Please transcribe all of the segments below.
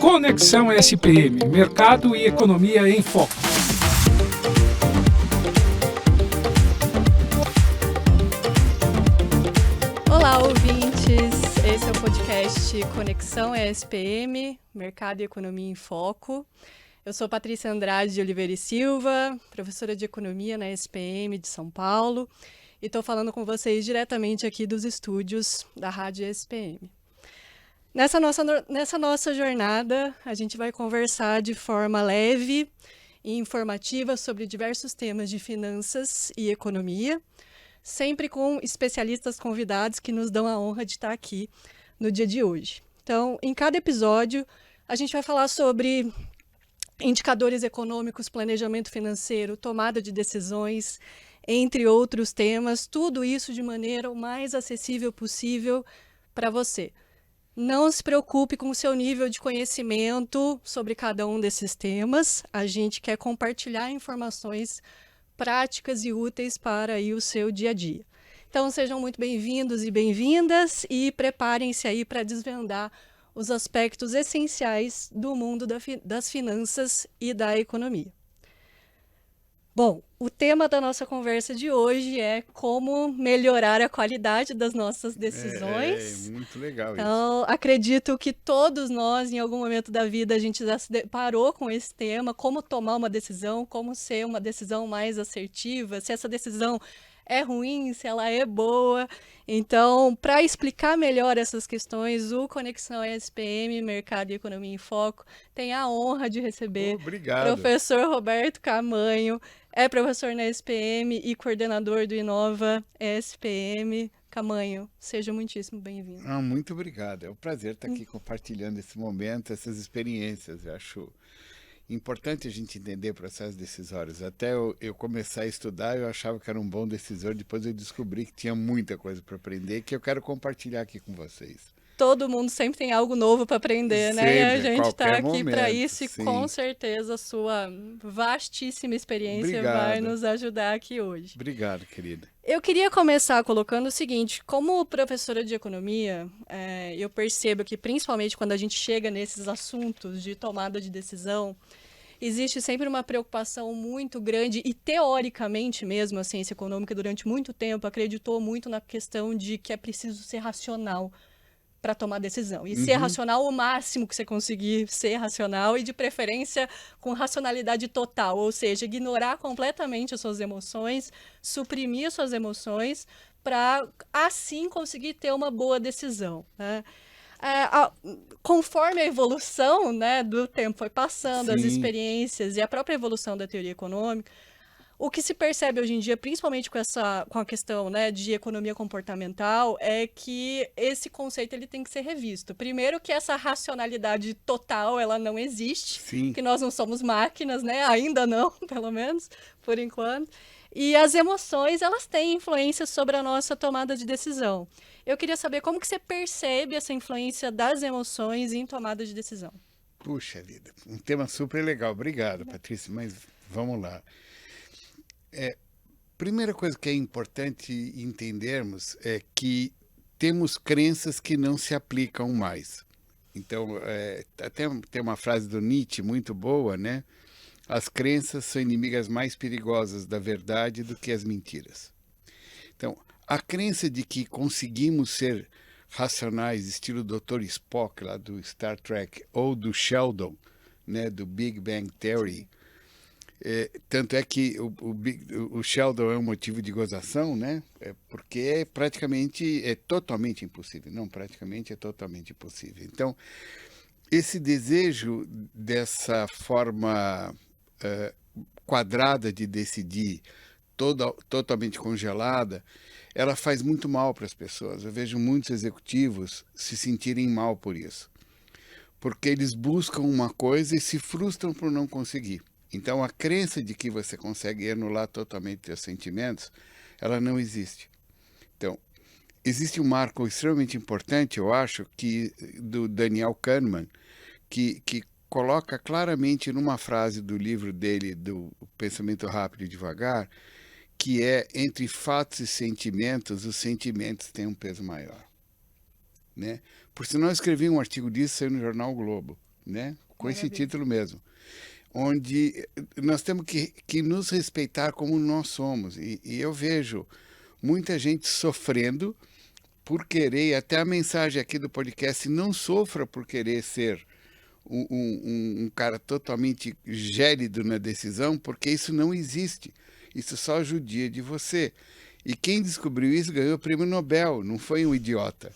Conexão SPM, Mercado e Economia em Foco. Olá, ouvintes! Esse é o podcast Conexão SPM, Mercado e Economia em Foco. Eu sou Patrícia Andrade de Oliveira e Silva, professora de Economia na SPM de São Paulo, e estou falando com vocês diretamente aqui dos estúdios da Rádio SPM. Nessa nossa jornada, a gente vai conversar de forma leve e informativa sobre diversos temas de finanças e economia, sempre com especialistas convidados que nos dão a honra de estar aqui no dia de hoje. Então, em cada episódio, a gente vai falar sobre indicadores econômicos, planejamento financeiro, tomada de decisões, entre outros temas, tudo isso de maneira o mais acessível possível para você. Não se preocupe com o seu nível de conhecimento sobre cada um desses temas. A gente quer compartilhar informações práticas e úteis para aí o seu dia a dia. Então, sejam muito bem-vindos e bem-vindas e preparem-se aí para desvendar os aspectos essenciais do mundo das finanças e da economia. Bom, o tema da nossa conversa de hoje é como melhorar a qualidade das nossas decisões. É muito legal isso. Então, acredito que todos nós, em algum momento da vida, a gente já se deparou com esse tema, como tomar uma decisão, como ser uma decisão mais assertiva, se essa decisão é ruim, se ela é boa. Então, para explicar melhor essas questões, o Conexão SPM, Mercado e Economia em Foco, tem a honra de receber o professor Roberto Camanho, é professor na SPM e coordenador do Inova SPM. Camanho, seja muitíssimo bem-vindo. Muito obrigado. É um prazer estar aqui compartilhando esse momento, essas experiências. Eu acho importante a gente entender processos decisórios. Até eu começar a estudar, eu achava que era um bom decisor. Depois eu descobri que tinha muita coisa para aprender que eu quero compartilhar aqui com vocês. Todo mundo sempre tem algo novo para aprender, sempre, né? E a gente está aqui para isso e sim. Com certeza a sua vastíssima experiência vai nos ajudar aqui hoje. Obrigado, querida. Eu queria começar colocando o seguinte, como professora de economia, eu percebo que principalmente quando a gente chega nesses assuntos de tomada de decisão, existe sempre uma preocupação muito grande e, teoricamente mesmo, a ciência econômica durante muito tempo acreditou muito na questão de que é preciso ser racional para tomar decisão. E ser racional o máximo que você conseguir ser racional e, de preferência, com racionalidade total, ou seja, ignorar completamente as suas emoções, suprimir as suas emoções para, assim, conseguir ter uma boa decisão, né? Conforme a evolução, né, do tempo foi passando, as experiências e a própria evolução da teoria econômica, o que se percebe hoje em dia, principalmente com a questão, né, de economia comportamental, é que esse conceito ele tem que ser revisto. Primeiro que essa racionalidade total ela não existe, que nós não somos máquinas, né? Ainda não, pelo menos, por enquanto. E as emoções, elas têm influência sobre a nossa tomada de decisão. Eu queria saber como que você percebe essa influência das emoções em tomada de decisão. Puxa vida, um tema super legal. Obrigado, Patrícia, mas vamos lá. Primeira coisa que é importante entendermos é que temos crenças que não se aplicam mais. Então, até tem uma frase do Nietzsche muito boa, né? As crenças são inimigas mais perigosas da verdade do que as mentiras. Então, a crença de que conseguimos ser racionais, estilo Dr. Spock, lá do Star Trek, ou do Sheldon, né, do Big Bang Theory. Tanto é que o Sheldon é um motivo de gozação, né? Porque é totalmente impossível. Não, praticamente é totalmente impossível. Então, esse desejo dessa forma quadrada de decidir, totalmente congelada, ela faz muito mal para as pessoas. Eu vejo muitos executivos se sentirem mal por isso. Porque eles buscam uma coisa e se frustram por não conseguir. Então, a crença de que você consegue anular totalmente seus sentimentos, ela não existe. Então, existe um marco extremamente importante, eu acho, do Daniel Kahneman, que coloca claramente numa frase do livro dele, do Pensamento Rápido e Devagar, que é, entre fatos e sentimentos, os sentimentos têm um peso maior. Né? Por sinal, eu escrevi um artigo disso, saiu no jornal o Globo, né? Com esse título mesmo, onde nós temos que nos respeitar como nós somos. E eu vejo muita gente sofrendo por querer, até a mensagem aqui do podcast, não sofra por querer ser um cara totalmente gélido na decisão, porque isso não existe. Isso só judia de você. E quem descobriu isso ganhou o prêmio Nobel, não foi um idiota,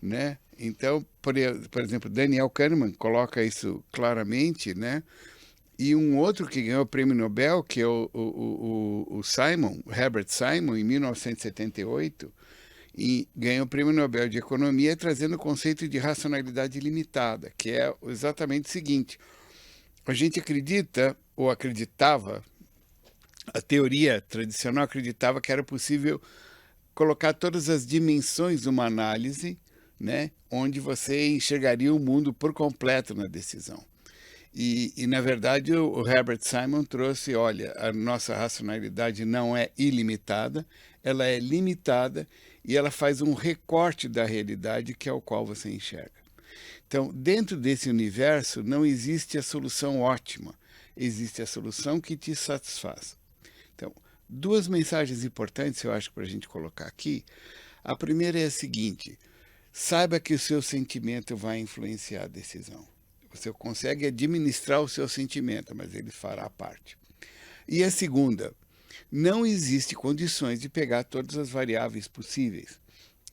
né? Então, por exemplo, Daniel Kahneman coloca isso claramente, né? E um outro que ganhou o prêmio Nobel, que é o Simon, Herbert Simon, em 1978, e ganhou o prêmio Nobel de Economia trazendo o conceito de racionalidade limitada, que é exatamente o seguinte: a gente acredita, ou acreditava, a teoria tradicional acreditava que era possível colocar todas as dimensões de uma análise, né, onde você enxergaria o mundo por completo na decisão. E na verdade, o Herbert Simon trouxe, olha, a nossa racionalidade não é ilimitada, ela é limitada e ela faz um recorte da realidade que é o qual você enxerga. Então, dentro desse universo, não existe a solução ótima, existe a solução que te satisfaz. Então, duas mensagens importantes eu acho para a gente colocar aqui. A primeira é a seguinte: saiba que o seu sentimento vai influenciar a decisão. Você consegue administrar o seu sentimento, mas ele fará parte. E a segunda, não existe condições de pegar todas as variáveis possíveis.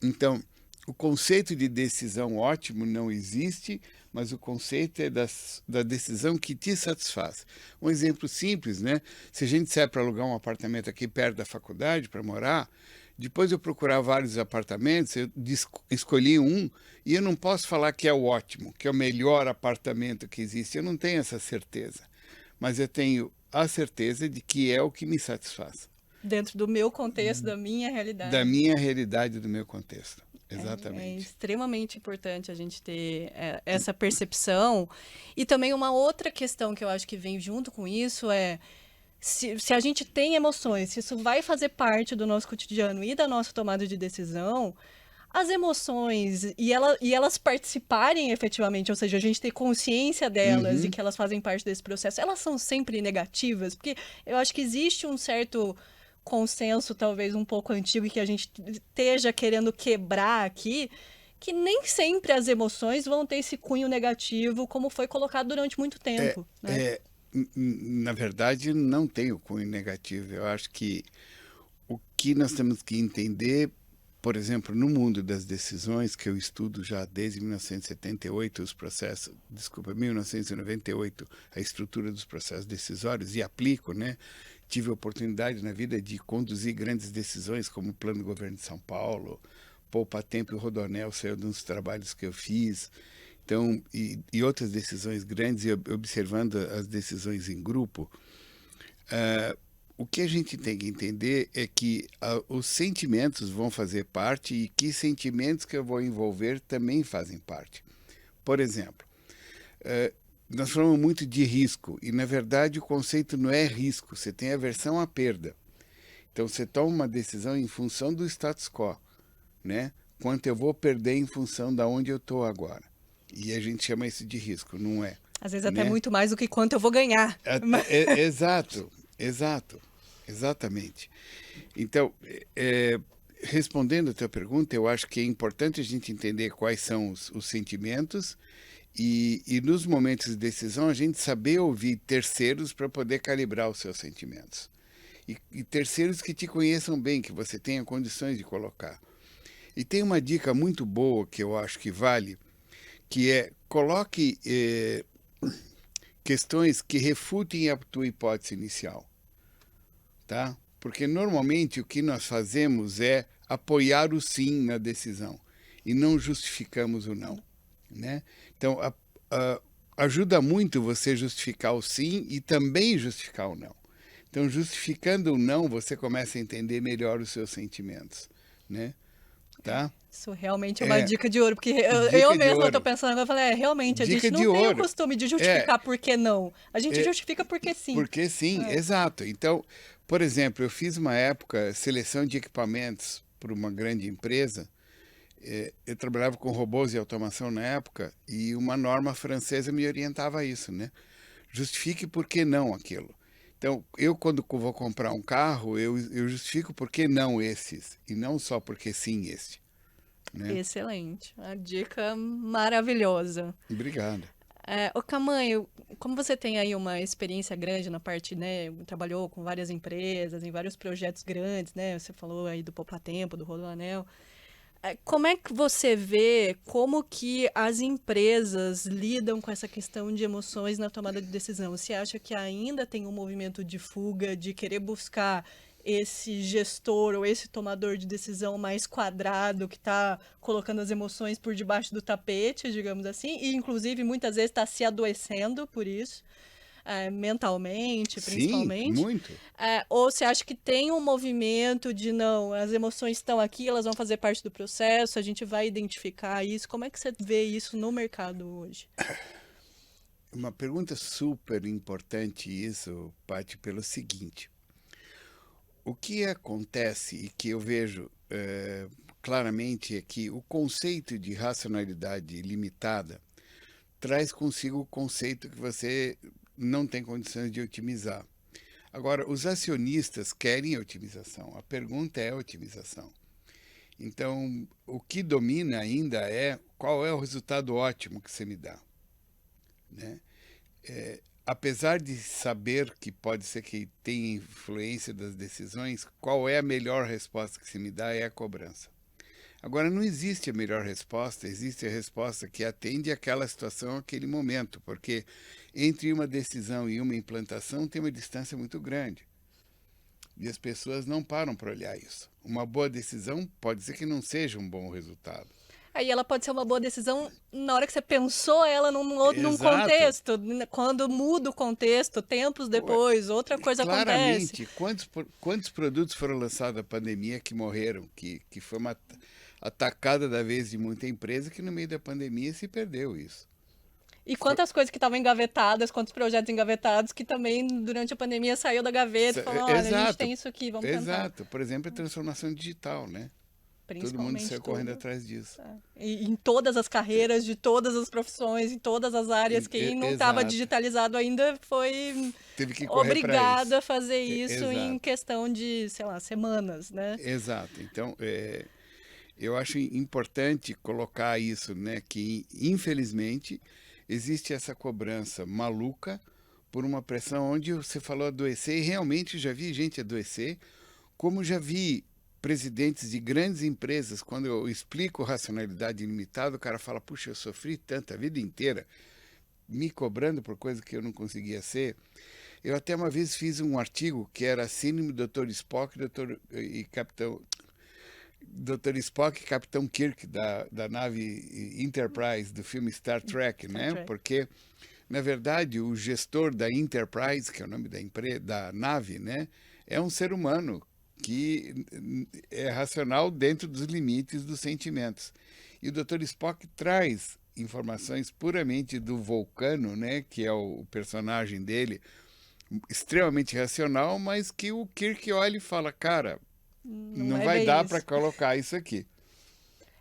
Então, o conceito de decisão ótimo não existe, mas o conceito é da decisão que te satisfaz. Um exemplo simples, né? Se a gente disser para alugar um apartamento aqui perto da faculdade para morar, depois de eu procurar vários apartamentos, eu escolhi um e eu não posso falar que é o ótimo, que é o melhor apartamento que existe. Eu não tenho essa certeza, mas eu tenho a certeza de que é o que me satisfaz. Dentro do meu contexto, da minha realidade. Da minha realidade, do meu contexto. Exatamente. É extremamente importante a gente ter essa percepção. E também uma outra questão que eu acho que vem junto com isso é se a gente tem emoções, se isso vai fazer parte do nosso cotidiano e da nossa tomada de decisão, as emoções e elas participarem efetivamente, ou seja, a gente ter consciência delas e que elas fazem parte desse processo, elas são sempre negativas? Porque eu acho que existe um certo consenso, talvez um pouco antigo, e que a gente esteja querendo quebrar aqui, que nem sempre as emoções vão ter esse cunho negativo, como foi colocado durante muito tempo. Na verdade, não tem o cunho negativo. Eu acho que o que nós temos que entender, por exemplo, no mundo das decisões, que eu estudo já desde 1978 os processos, 1998, a estrutura dos processos decisórios, e aplico, né? Tive a oportunidade na vida de conduzir grandes decisões, como o Plano do Governo de São Paulo, Poupa Tempo e Rodonel, saiu de uns trabalhos que eu fiz. Então, e outras decisões grandes, e observando as decisões em grupo, o que a gente tem que entender é que os sentimentos vão fazer parte e que sentimentos que eu vou envolver também fazem parte. Por exemplo, nós falamos muito de risco e, na verdade, o conceito não é risco, você tem aversão à perda. Então, você toma uma decisão em função do status quo, né? Quanto eu vou perder em função de onde eu estou agora. E a gente chama isso de risco, não é? Às vezes até muito mais do que quanto eu vou ganhar. Exatamente. Então, respondendo a tua pergunta, eu acho que é importante a gente entender quais são os sentimentos e nos momentos de decisão a gente saber ouvir terceiros para poder calibrar os seus sentimentos. E terceiros que te conheçam bem, que você tenha condições de colocar. E tem uma dica muito boa que eu acho que vale, que é coloque questões que refutem a tua hipótese inicial, tá? Porque normalmente o que nós fazemos é apoiar o sim na decisão e não justificamos o não, né? Então, ajuda muito você justificar o sim e também justificar o não. Então, justificando o não, você começa a entender melhor os seus sentimentos, né? Tá? Isso realmente é uma dica de ouro, porque eu mesma estou pensando, eu falei, realmente, a gente não tem o costume de justificar por que não. A gente justifica porque sim. Porque sim, exato. Então, por exemplo, eu fiz uma época seleção de equipamentos para uma grande empresa Eu trabalhava com robôs e automação na época e uma norma francesa me orientava a isso, né? Justifique por que não aquilo. Então, eu quando vou comprar um carro, eu justifico por que não esses e não só porque sim este, né? Excelente. Uma dica maravilhosa. Obrigado. Ô Camanho, como você tem aí uma experiência grande na parte, né, trabalhou com várias empresas, em vários projetos grandes, né, você falou aí do Poupa Tempo, do Rodoanel, como é que você vê como que as empresas lidam com essa questão de emoções na tomada de decisão? Você acha que ainda tem um movimento de fuga, de querer buscar esse gestor ou esse tomador de decisão mais quadrado que está colocando as emoções por debaixo do tapete, digamos assim, e inclusive muitas vezes está se adoecendo por isso? Mentalmente, Sim, principalmente, muito. ou você acha que tem um movimento de não, as emoções estão aqui, elas vão fazer parte do processo, a gente vai identificar isso? Como é que você vê isso no mercado hoje? Uma pergunta super importante isso, Paty, pelo seguinte. O que acontece e que eu vejo claramente é que o conceito de racionalidade limitada traz consigo o conceito que você não tem condições de otimizar. Agora, os acionistas querem a otimização. A pergunta é a otimização. Então, o que domina ainda é qual é o resultado ótimo que você me dá, né? Apesar de saber que pode ser que tenha influência das decisões, qual é a melhor resposta que se me dá é a cobrança. Agora, não existe a melhor resposta, existe a resposta que atende àquela situação, àquele momento, porque entre uma decisão e uma implantação tem uma distância muito grande. E as pessoas não param para olhar isso. Uma boa decisão pode ser que não seja um bom resultado. Aí ela pode ser uma boa decisão na hora que você pensou ela num Exato. contexto, quando muda o contexto, tempos depois, outra coisa acontece. Claramente, quantos produtos foram lançados na pandemia que morreram, que foi uma atacada da vez de muita empresa que no meio da pandemia se perdeu isso. E quantas coisas que estavam engavetadas, quantos projetos engavetados que também durante a pandemia saiu da gaveta e falou, olha, a gente tem isso aqui, vamos tentar. Exato. Por exemplo, a transformação digital, né? Todo mundo saiu correndo atrás disso. E em todas as carreiras, de todas as profissões, em todas as áreas, quem não estava digitalizado ainda foi teve que correr obrigado a fazer isso exato. em questão de, sei lá, semanas, né? Exato. Então, eu acho importante colocar isso, né? Que, infelizmente, existe essa cobrança maluca por uma pressão onde você falou adoecer, e realmente já vi gente adoecer, como já vi presidentes de grandes empresas, quando eu explico racionalidade ilimitada, o cara fala, puxa, eu sofri tanto a vida inteira, me cobrando por coisa que eu não conseguia ser. Eu até uma vez fiz um artigo que era Síndrome Dr. Spock e Dr. Spock e Capitão Kirk da nave Enterprise do filme Star Trek, né? Porque, na verdade, o gestor da Enterprise, que é o nome da nave, né? É um ser humano que é racional dentro dos limites dos sentimentos. E o Dr. Spock traz informações puramente do Vulcano, né, que é o personagem dele, extremamente racional, mas que o Kirk olha e fala, cara, não vai dar para colocar isso aqui.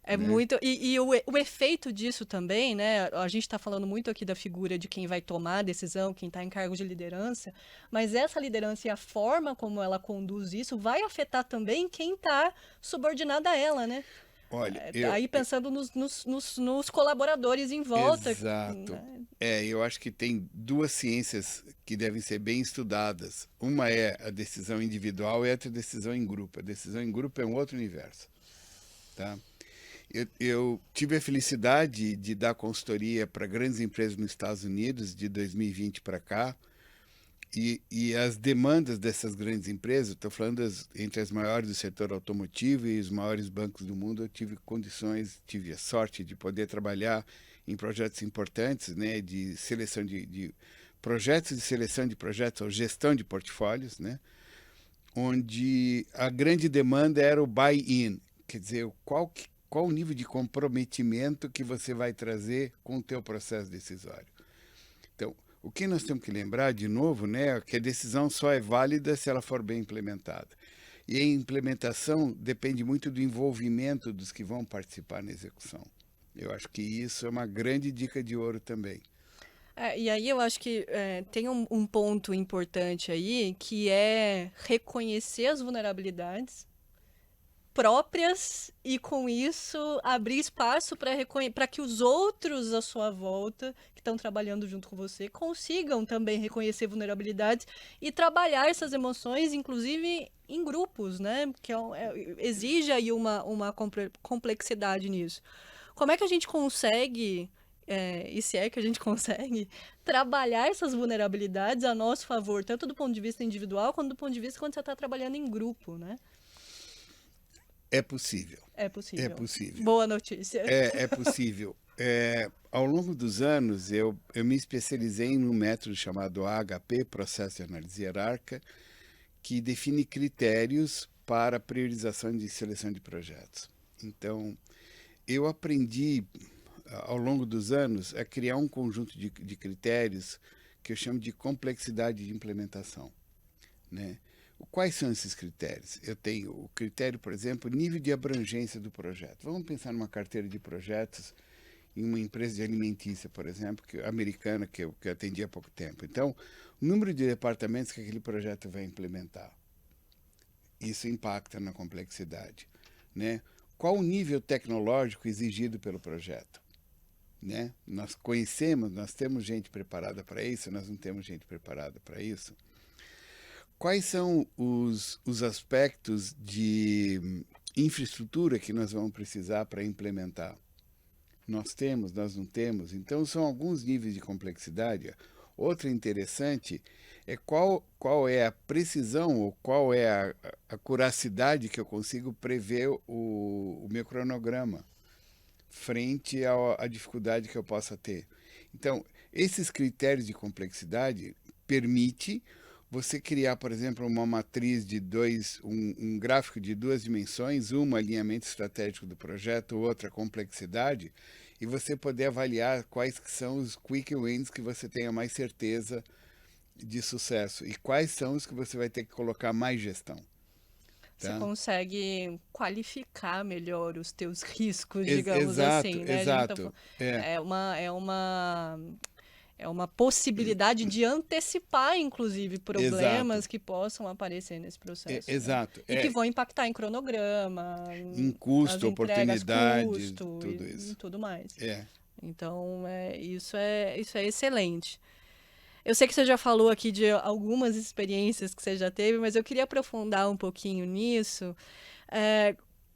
É muito. E o efeito disso também, né? A gente está falando muito aqui da figura de quem vai tomar a decisão, quem está em cargos de liderança, mas essa liderança e a forma como ela conduz isso vai afetar também quem está subordinado a ela, né? Olha, aí pensando nos colaboradores em volta. Exato. Eu acho que tem duas ciências que devem ser bem estudadas. Uma é a decisão individual e outra a decisão em grupo. A decisão em grupo é um outro universo, tá? Eu tive a felicidade de dar consultoria para grandes empresas nos Estados Unidos de 2020 para cá, e as demandas dessas grandes empresas, estou falando entre as maiores do setor automotivo e os maiores bancos do mundo, eu tive a sorte de poder trabalhar em projetos importantes, né, de seleção de projetos, de seleção de projetos ou gestão de portfólios, né, onde a grande demanda era o buy-in, quer dizer, qual o nível de comprometimento que você vai trazer com o teu processo decisório. Então, o que nós temos que lembrar, de novo, né, é que a decisão só é válida se ela for bem implementada. E a implementação depende muito do envolvimento dos que vão participar na execução. Eu acho que isso é uma grande dica de ouro também. E aí eu acho que tem um ponto importante aí, que é reconhecer as vulnerabilidades próprias e, com isso, abrir espaço para que os outros à sua volta, que estão trabalhando junto com você, consigam também reconhecer vulnerabilidades e trabalhar essas emoções, inclusive em grupos, né? Que exige aí uma complexidade nisso. Como é que a gente consegue, e se é que a gente consegue, trabalhar essas vulnerabilidades a nosso favor, tanto do ponto de vista individual, quanto do ponto de vista quando você está trabalhando em grupo, né? É possível. É possível. É possível. Boa notícia. É possível. Ao longo dos anos, eu me especializei num método chamado AHP, Processo de Análise Hierárquica, que define critérios para priorização de seleção de projetos. Então, eu aprendi, ao longo dos anos, a criar um conjunto de critérios que eu chamo de complexidade de implementação, né? Quais são esses critérios? Eu tenho o critério, por exemplo, nível de abrangência do projeto. Vamos pensar numa carteira de projetos em uma empresa de alimentícia, por exemplo, americana, que eu atendi há pouco tempo. Então, o número de departamentos que aquele projeto vai implementar. Isso impacta na complexidade, né? Qual o nível tecnológico exigido pelo projeto, né? Nós conhecemos, nós temos gente preparada para isso, nós não temos gente preparada para isso. Quais são os aspectos de infraestrutura que nós vamos precisar para implementar? Nós temos, nós não temos. Então, são alguns níveis de complexidade. Outra interessante é qual é a precisão ou qual é a curacidade que eu consigo prever o meu cronograma frente à dificuldade que eu possa ter. Então, esses critérios de complexidade permitem você criar, por exemplo, uma matriz de um gráfico de 2 dimensões, uma alinhamento estratégico do projeto, outra complexidade, e você poder avaliar quais que são os quick wins que você tenha mais certeza de sucesso e quais são os que você vai ter que colocar mais gestão. Tá? Você consegue qualificar melhor os teus riscos, digamos assim, né? Exato. É uma possibilidade de antecipar, inclusive, problemas Exato. que possam aparecer nesse processo. Exato. Né? E que vão impactar em cronograma, em custo, entregas, oportunidade, tudo isso. E tudo mais. É. Então, isso é excelente. Eu sei que você já falou aqui de algumas experiências que você já teve, mas eu queria aprofundar um pouquinho nisso.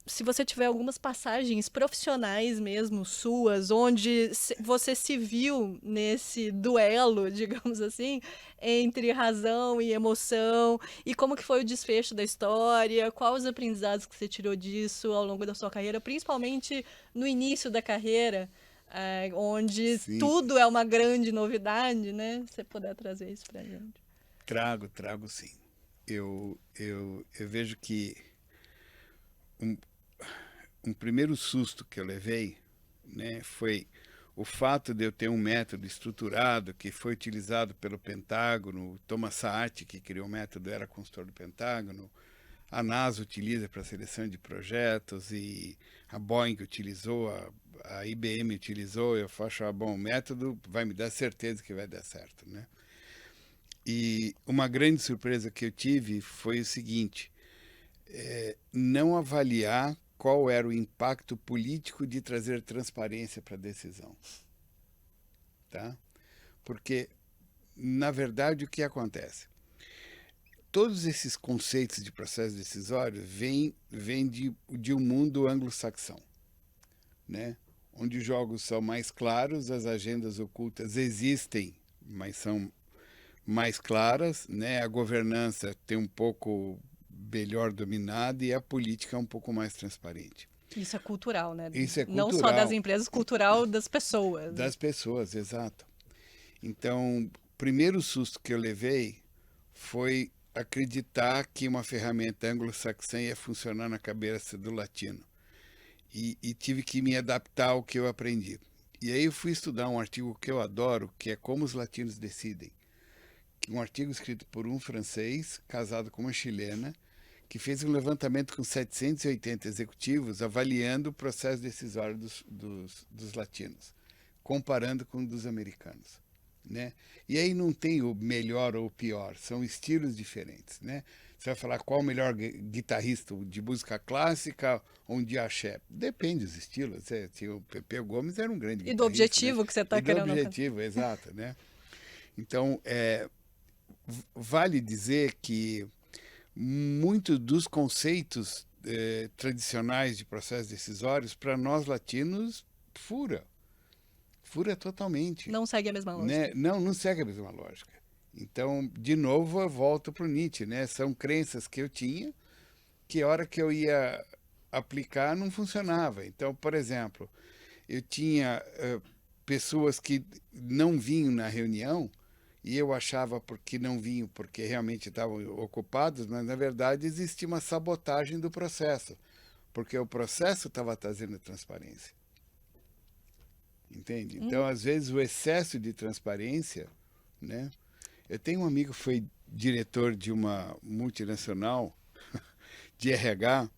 Se você tiver algumas passagens profissionais mesmo, suas, onde você se viu nesse duelo, digamos assim, entre razão e emoção, e como que foi o desfecho da história, quais os aprendizados que você tirou disso ao longo da sua carreira, principalmente no início da carreira, onde Sim. tudo é uma grande novidade, né? Você puder trazer isso pra gente. Trago sim. Eu vejo que um primeiro susto que eu levei, né, foi o fato de eu ter um método estruturado que foi utilizado pelo Pentágono. O Thomas Saatchi, que criou o método, era consultor do Pentágono. A NASA utiliza para seleção de projetos e a Boeing utilizou, a IBM utilizou. Eu acho, bom, o método vai me dar certeza que vai dar certo, né? E uma grande surpresa que eu tive foi o seguinte: não avaliar qual era o impacto político de trazer transparência para a decisão. Tá? Porque, na verdade, o que acontece? Todos esses conceitos de processo decisório vêm de um mundo anglo-saxão, né? Onde os jogos são mais claros, as agendas ocultas existem, mas são mais claras, né? A governança tem um pouco melhor dominada e a política é um pouco mais transparente. Isso é cultural, né? Isso é cultural. Não só das empresas, cultural das pessoas. Das pessoas, exato. Então, o primeiro susto que eu levei foi acreditar que uma ferramenta anglo-saxã ia funcionar na cabeça do latino. E tive que me adaptar ao que eu aprendi. E aí eu fui estudar um artigo que eu adoro, que é Como os Latinos Decidem. Um artigo escrito por um francês, casado com uma chilena, que fez um levantamento com 780 executivos avaliando o processo decisório dos latinos, comparando com o dos americanos, né? E aí não tem o melhor ou o pior, são estilos diferentes, né? Você vai falar qual o melhor guitarrista de música clássica ou de axé? Depende dos estilos. O Pepeu Gomes era um grande guitarrista. E do objetivo, né, que você está querendo. Do objetivo, exato, né? Então, vale dizer que muitos dos conceitos tradicionais de processos decisórios, para nós latinos, fura totalmente. Não segue a mesma lógica. Né? Não segue a mesma lógica. Então, de novo, eu volto para o Nietzsche, né? São crenças que eu tinha, que a hora que eu ia aplicar não funcionava. Então, por exemplo, eu tinha pessoas que não vinham na reunião e eu achava porque não vinham porque realmente estavam ocupados, mas na verdade existia uma sabotagem do processo, porque o processo estava trazendo transparência. Entende? Então, às vezes, o excesso de transparência, né? Eu tenho um amigo que foi diretor de uma multinacional de RH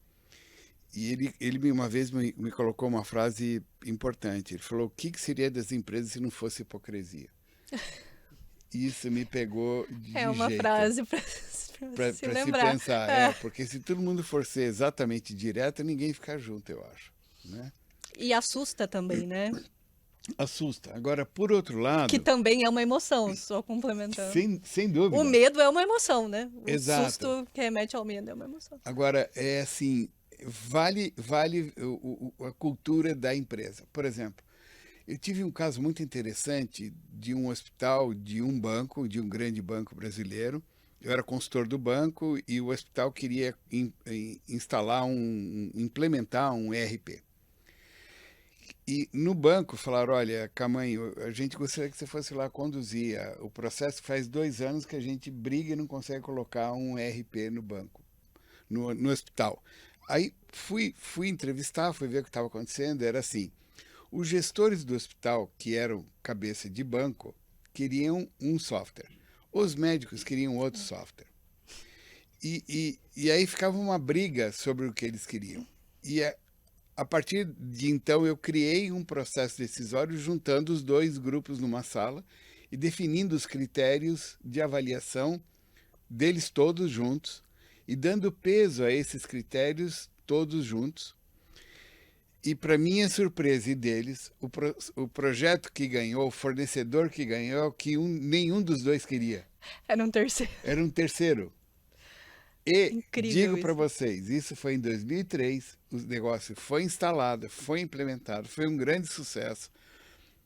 e ele uma vez me colocou uma frase importante. Ele falou: o que seria das empresas se não fosse hipocrisia? Isso me pegou de jeito. É uma frase para se lembrar. Se pensar. Porque se todo mundo for ser exatamente direto, ninguém fica junto, eu acho, né? E assusta também, né? Assusta. Agora, por outro lado... Que também é uma emoção, só complementando. Sem dúvida. O medo é uma emoção, né? O Exato. susto que remete ao medo é uma emoção. Agora, é assim, vale a cultura da empresa. Por exemplo, eu tive um caso muito interessante de um hospital, de um banco, de um grande banco brasileiro. Eu era consultor do banco e o hospital queria implementar um ERP. E no banco falaram: olha, Camanho, a gente gostaria que você fosse lá conduzir o processo. Faz 2 anos que a gente briga e não consegue colocar um ERP no banco, no hospital. Aí fui entrevistar, fui ver o que estava acontecendo. Era assim: os gestores do hospital, que eram cabeça de banco, queriam um software. Os médicos queriam outro software. E aí ficava uma briga sobre o que eles queriam. E a partir de então, eu criei um processo decisório juntando os 2 grupos numa sala e definindo os critérios de avaliação deles todos juntos e dando peso a esses critérios todos juntos. E, para minha surpresa e deles, o projeto que ganhou, o fornecedor que ganhou, é o que nenhum dos 2 queria. Era um terceiro. Era um terceiro. E Incrível digo para vocês, isso foi em 2003, o negócio foi instalado, foi implementado, foi um grande sucesso,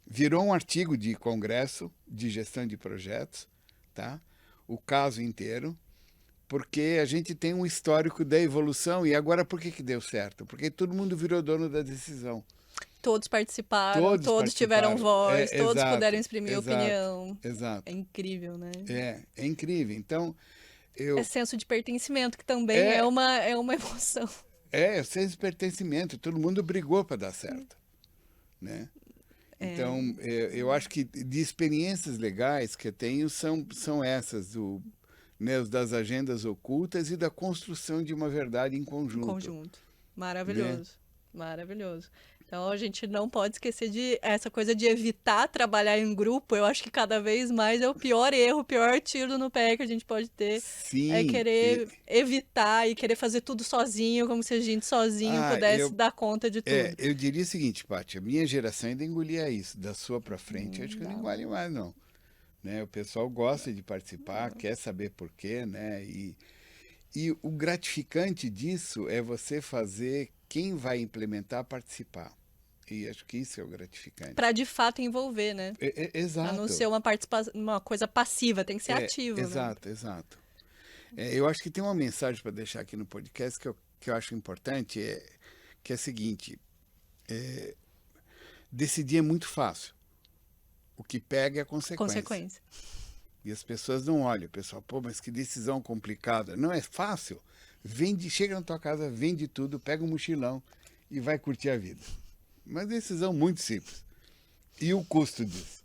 virou um artigo de congresso de gestão de projetos, tá? O caso inteiro, porque a gente tem um histórico da evolução. E agora por que deu certo? Porque todo mundo virou dono da decisão. Todos participaram, todos tiveram voz, todos exato, puderam exprimir opinião. Exato. É incrível, né? É incrível. Então, é senso de pertencimento, que também é uma emoção. É senso de pertencimento. Todo mundo brigou para dar certo, né? Então, eu acho que de experiências legais que eu tenho são essas, os das agendas ocultas e da construção de uma verdade em conjunto. Maravilhoso, né? Maravilhoso. Então, a gente não pode esquecer essa coisa de evitar trabalhar em grupo. Eu acho que cada vez mais é o pior erro, o pior tiro no pé que a gente pode ter. Sim, é querer evitar e querer fazer tudo sozinho, como se a gente sozinho pudesse dar conta de tudo. Eu diria o seguinte, Paty, a minha geração ainda engolia isso. Da sua para frente, acho que não engole mais, não. Né? O pessoal gosta de participar, quer saber por quê, né? E o gratificante disso é você fazer quem vai implementar participar. E acho que isso é o gratificante. Para de fato envolver, né? Exato. Para não ser uma coisa passiva, tem que ser ativo. Exato, né? Exato. Eu acho que tem uma mensagem para deixar aqui no podcast que eu acho importante, que é a seguinte: decidir é muito fácil. O que pega é a consequência. E as pessoas não olham. O pessoal, mas que decisão complicada. Não é fácil. Chega na tua casa, vende tudo, pega um mochilão e vai curtir a vida. Uma decisão muito simples. E o custo disso?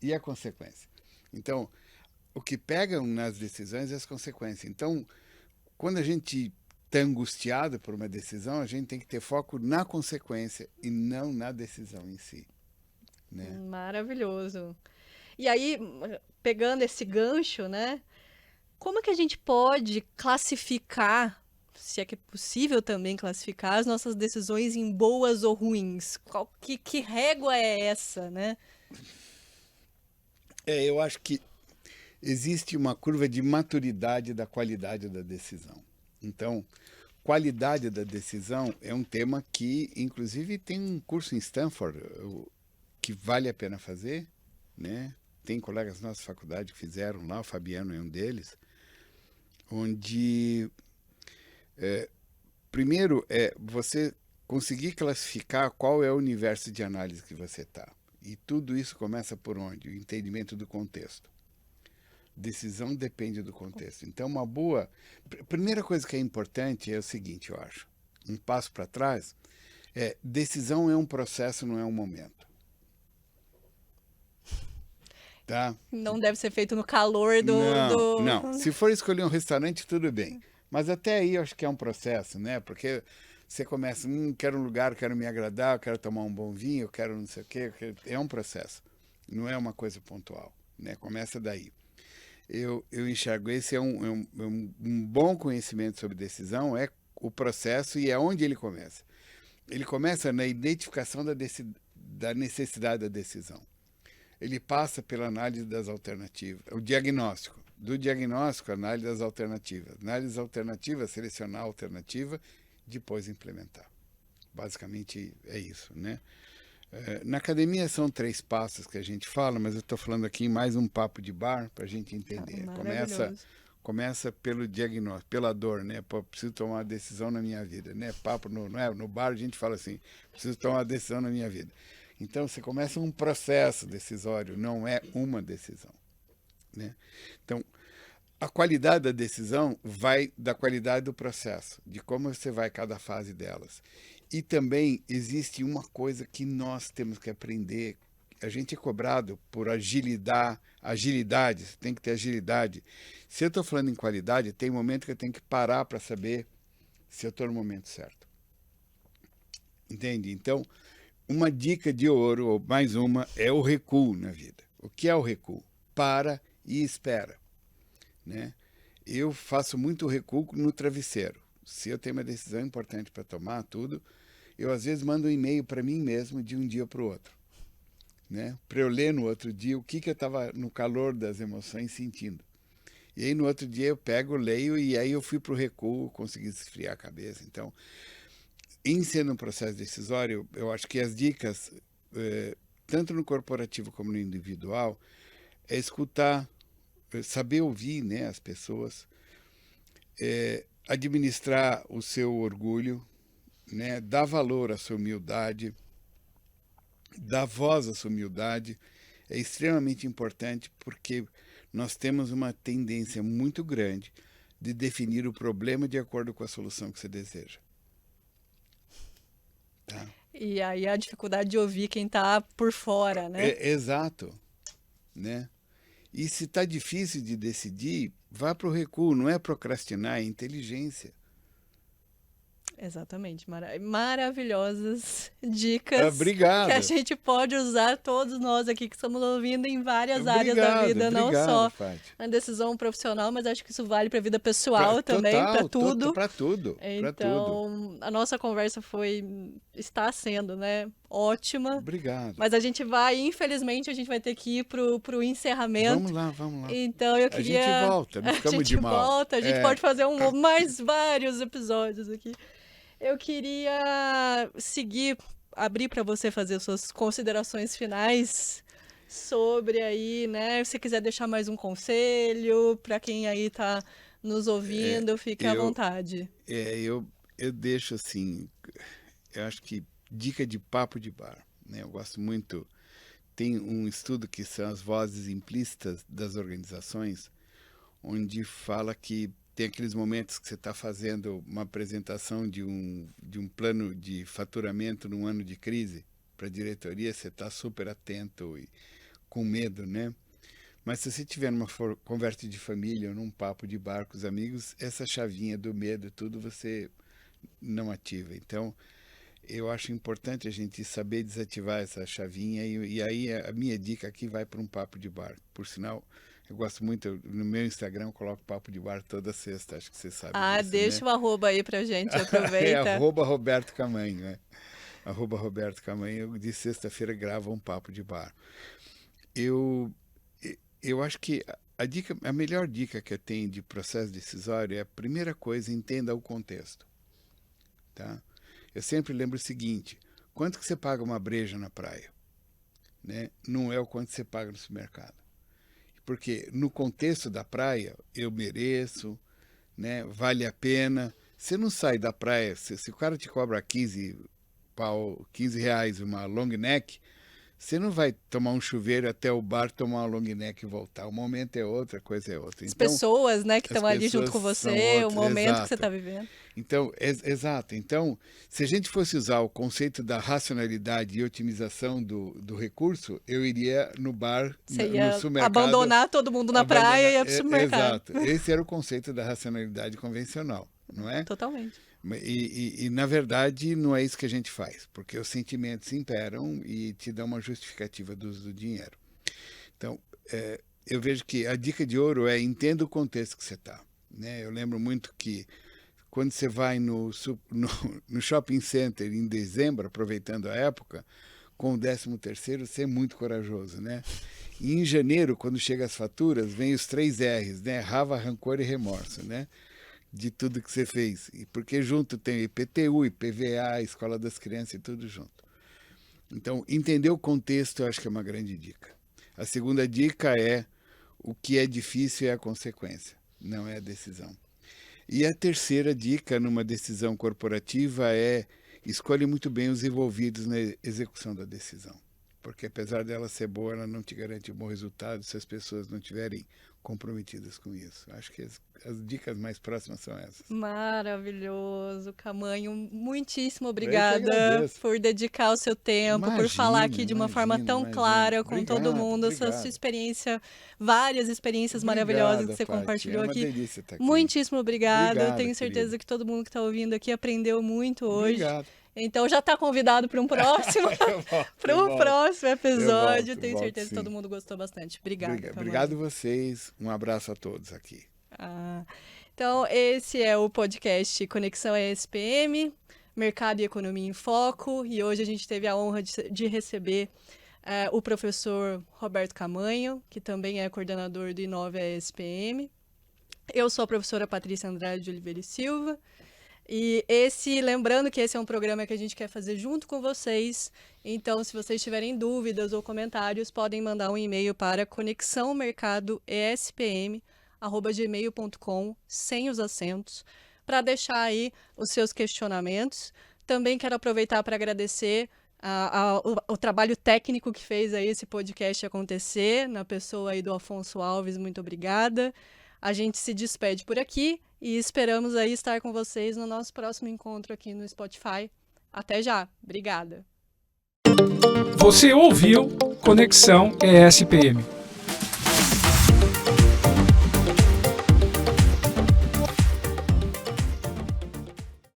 E a consequência? Então, o que pegam nas decisões é as consequências. Então, quando a gente está angustiado por uma decisão, a gente tem que ter foco na consequência e não na decisão em si, né? Maravilhoso. E aí, pegando esse gancho, né? Como que a gente pode classificar, se é que é possível também classificar as nossas decisões em boas ou ruins? Que régua é essa, né? Eu acho que existe uma curva de maturidade da qualidade da decisão. Então, qualidade da decisão é um tema que, inclusive, tem um curso em Stanford que vale a pena fazer, né? Tem colegas da nossa faculdade que fizeram lá, o Fabiano é um deles, onde, primeiro, você conseguir classificar qual é o universo de análise que você está. E tudo isso começa por onde? O entendimento do contexto. Decisão depende do contexto. Então, uma boa... Primeira coisa que é importante é o seguinte, eu acho. Um passo para trás, decisão é um processo, não é um momento. Tá? Não deve ser feito no calor Não. Se for escolher um restaurante, tudo bem. Mas até aí eu acho que é um processo, né? Porque você começa, quero um lugar, quero me agradar, quero tomar um bom vinho, quero não sei o quê. É um processo. Não é uma coisa pontual, né? Começa daí. Eu enxergo, esse é um bom conhecimento sobre decisão, é o processo e é onde ele começa. Ele começa na identificação da necessidade da decisão. Ele passa pela análise das alternativas, o diagnóstico. Do diagnóstico, análise das alternativas. Análise das alternativas, selecionar a alternativa, depois implementar. Basicamente é isso, né? Na academia são 3 passos que a gente fala, mas eu estou falando aqui em mais um papo de bar para a gente entender. Começa pelo diagnóstico, pela dor, né? Pô, preciso tomar uma decisão na minha vida, né? Papo no bar a gente fala assim, preciso tomar uma decisão na minha vida. Então, você começa um processo decisório, não é uma decisão, né? Então, a qualidade da decisão vai da qualidade do processo, de como você vai cada fase delas. E também existe uma coisa que nós temos que aprender. A gente é cobrado por agilidade, você tem que ter agilidade. Se eu estou falando em qualidade, tem momento que eu tenho que parar para saber se eu estou no momento certo. Entende? Então, uma dica de ouro, ou mais uma, é o recuo na vida. O que é o recuo? Para e espera, né? Eu faço muito recuo no travesseiro. Se eu tenho uma decisão importante para tomar, tudo, eu às vezes mando um e-mail para mim mesmo de um dia para o outro, né? Para eu ler no outro dia o que eu estava no calor das emoções sentindo. E aí no outro dia eu pego, leio e aí eu fui para o recuo, consegui esfriar a cabeça. Então, em sendo um processo decisório, eu acho que as dicas, tanto no corporativo como no individual, é escutar, saber ouvir, né, as pessoas, administrar o seu orgulho, né, dar valor à sua humildade, dar voz à sua humildade, é extremamente importante porque nós temos uma tendência muito grande de definir o problema de acordo com a solução que você deseja. Tá? E aí a dificuldade de ouvir quem está por fora, né? Exato, né? E se está difícil de decidir, vá para o recuo, não é procrastinar, é inteligência. Exatamente. Maravilhosas dicas Obrigado. que a gente pode usar, todos nós aqui que estamos ouvindo, em várias áreas da vida, não só na decisão profissional, mas acho que isso vale para a vida pessoal também, para tudo. Para tudo. Então, a nossa conversa está sendo, né, ótima. Obrigado. Mas a gente infelizmente, a gente vai ter que ir pro encerramento. Vamos lá. Então, eu queria... A gente volta, não ficamos de mal. A gente pode fazer mais vários episódios aqui. Eu queria abrir para você fazer suas considerações finais sobre aí, né? Se você quiser deixar mais um conselho para quem aí está nos ouvindo, fique à vontade. Eu deixo assim, eu acho que dica de papo de bar, né? Eu gosto muito. Tem um estudo que são as vozes implícitas das organizações, onde fala que tem aqueles momentos que você está fazendo uma apresentação de um plano de faturamento num ano de crise para a diretoria, você está super atento e com medo, né? Mas se você tiver numa conversa de família ou num papo de bar com os amigos, essa chavinha do medo, tudo você não ativa. Então, eu acho importante a gente saber desativar essa chavinha e aí a minha dica aqui vai para um papo de bar. Por sinal, eu gosto muito, no meu Instagram eu coloco papo de bar toda sexta, acho que você sabe disso, deixa né? o arroba aí pra gente, aproveita. É @Roberto Camanho, né? @Roberto Camanho, eu de sexta-feira gravo um papo de bar. Eu acho que a melhor dica que eu tenho de processo decisório é a primeira coisa, entenda o contexto. Tá? Eu sempre lembro o seguinte, quanto que você paga uma breja na praia? Né? Não é o quanto você paga no supermercado. Porque no contexto da praia, eu mereço, né? Vale a pena. Você não sai da praia, se o cara te cobra 15 reais uma long neck, você não vai tomar um chuveiro até o bar, tomar uma long neck e voltar. O momento é outro, a coisa é outra. As Então, pessoas, né, que estão ali junto com pessoas são você, o outras, momento exato. que você está vivendo. Então, exato. Então, se a gente fosse usar o conceito da racionalidade e otimização do recurso, eu iria no bar, Você no ia supermercado. abandonar todo mundo na praia e ia para o supermercado. Exato. Esse era o conceito da racionalidade convencional, não é? Totalmente. E, na verdade, não é isso que a gente faz, porque os sentimentos imperam e te dão uma justificativa do uso do dinheiro. Então, eu vejo que a dica de ouro é entenda o contexto que você está. Né? Eu lembro muito que quando você vai no shopping center em dezembro, aproveitando a época, com o 13º, você é muito corajoso, né? E em janeiro, quando chegam as faturas, vem os 3 R's, né? Raiva, rancor e remorso, né? De tudo que você fez. E porque junto tem IPTU, IPVA, Escola das Crianças e tudo junto. Então, entender o contexto eu acho que é uma grande dica. A segunda dica é o que é difícil é a consequência, não é a decisão. E a terceira dica numa decisão corporativa é escolhe muito bem os envolvidos na execução da decisão. Porque apesar dela ser boa, ela não te garante um bom resultado se as pessoas não estiverem comprometidas com isso. Acho que as dicas mais próximas são essas. Maravilhoso, Camanho. Muitíssimo obrigada por dedicar o seu tempo, por falar aqui de uma forma tão clara com todo mundo, essa sua experiência, várias experiências maravilhosas que você compartilhou aqui. Delícia estar aqui. Muitíssimo obrigada. Tenho certeza que todo mundo que está ouvindo aqui aprendeu muito hoje. Obrigado. Então já está convidado para um próximo, próximo episódio. Tenho certeza sim. que todo mundo gostou bastante. Obrigada. Obrigado a vocês. Um abraço a todos aqui. Então, esse é o podcast Conexão ESPM, Mercado e Economia em Foco. E hoje a gente teve a honra de receber o professor Roberto Camanho, que também é coordenador do Inove ESPM. Eu sou a professora Patrícia Andrade de Oliveira e Silva. E lembrando que esse é um programa que a gente quer fazer junto com vocês. Então, se vocês tiverem dúvidas ou comentários, podem mandar um e-mail para conexãomercadoespm@gmail.com, sem os acentos, para deixar aí os seus questionamentos. Também quero aproveitar para agradecer o trabalho técnico que fez aí esse podcast acontecer, na pessoa aí do Afonso Alves, muito obrigada. A gente se despede por aqui e esperamos aí estar com vocês no nosso próximo encontro aqui no Spotify. Até já. Obrigada. Você ouviu Conexão ESPM.